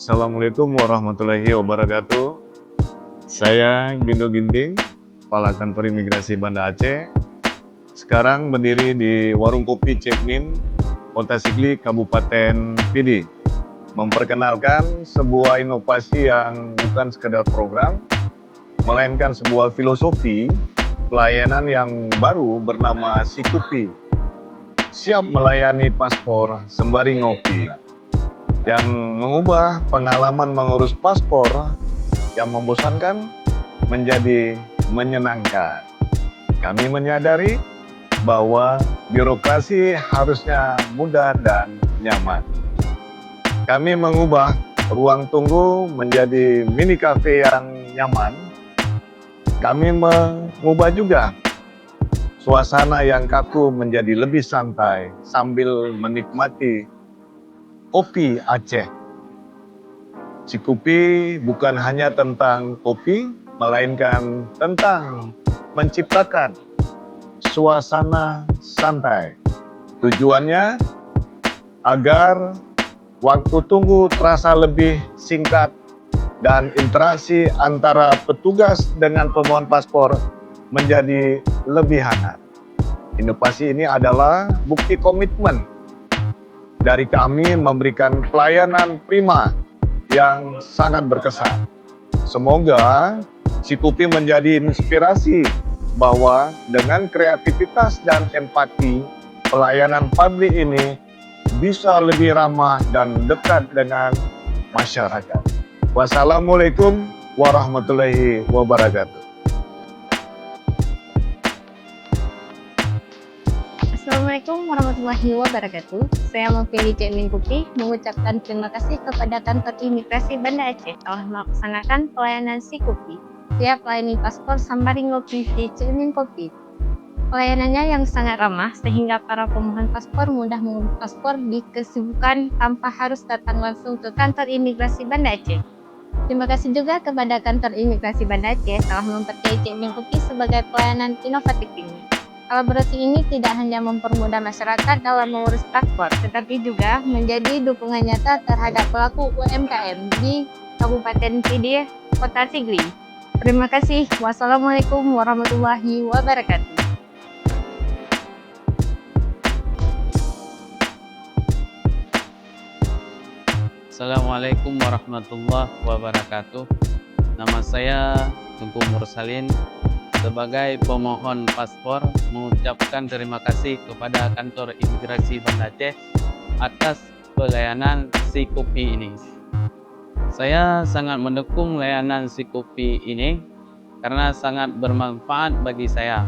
Assalamualaikum warahmatullahi wabarakatuh. Saya Gindo Ginting, Kepala Kantor Imigrasi Banda Aceh. Sekarang berdiri di Warung Kopi Cekmin, Kota Sigli, Kabupaten Pidi. Memperkenalkan sebuah inovasi yang bukan sekedar program, melainkan sebuah filosofi pelayanan yang baru bernama Sikupi. Siap melayani paspor sembari ngopi, yang mengubah pengalaman mengurus paspor yang membosankan menjadi menyenangkan. Kami menyadari bahwa birokrasi harusnya mudah dan nyaman. Kami mengubah ruang tunggu menjadi mini cafe yang nyaman. Kami mengubah juga suasana yang kaku menjadi lebih santai sambil menikmati kopi Aceh. Sikupi bukan hanya tentang kopi, melainkan tentang menciptakan suasana santai. Tujuannya agar waktu tunggu terasa lebih singkat dan interaksi antara petugas dengan pemohon paspor menjadi lebih hangat. Inovasi ini adalah bukti komitmen dari kami memberikan pelayanan prima yang sangat berkesan. Semoga Sikupi menjadi inspirasi bahwa dengan kreativitas dan empati, pelayanan publik ini bisa lebih ramah dan dekat dengan masyarakat. Wassalamualaikum warahmatullahi wabarakatuh. Assalamualaikum warahmatullahi wabarakatuh. Saya Mufili Cekmin Kupi mengucapkan terima kasih kepada Kantor Imigrasi Banda Aceh telah melaksanakan pelayanan Sikupi. Siap melayani paspor sembari ngopi di Cekmin Kopi. Pelayanannya yang sangat ramah sehingga para pemohon paspor mudah mengurus paspor di kesibukan tanpa harus datang langsung ke Kantor Imigrasi Banda Aceh. Terima kasih juga kepada Kantor Imigrasi Banda Aceh telah mempercayai Cekmin Kopi sebagai pelayanan inovatif ini. Kolaborasi ini tidak hanya mempermudah masyarakat dalam mengurus paspor, tetapi juga menjadi dukungan nyata terhadap pelaku UMKM di Kabupaten Pidi, Kota Sigli. Terima kasih. Wassalamualaikum warahmatullahi wabarakatuh. Assalamualaikum warahmatullahi wabarakatuh. Nama saya Tengku Mursalin. Sebagai pemohon paspor, mengucapkan terima kasih kepada Kantor Imigrasi Banda Aceh atas pelayanan Sikupi ini. Saya sangat mendukung layanan Sikupi ini karena sangat bermanfaat bagi saya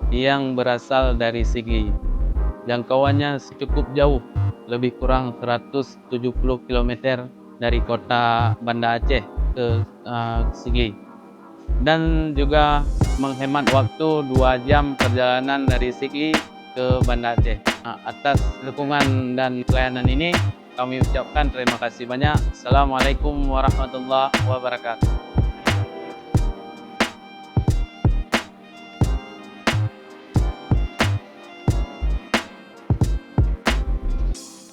yang berasal dari Sigli. Jangkauannya cukup jauh, lebih kurang 170 km dari kota Banda Aceh ke Sigli. Dan juga menghemat waktu 2 jam perjalanan dari Sigli ke Banda Aceh. Atas dukungan dan pelayanan ini kami ucapkan terima kasih banyak. Assalamualaikum warahmatullahi wabarakatuh.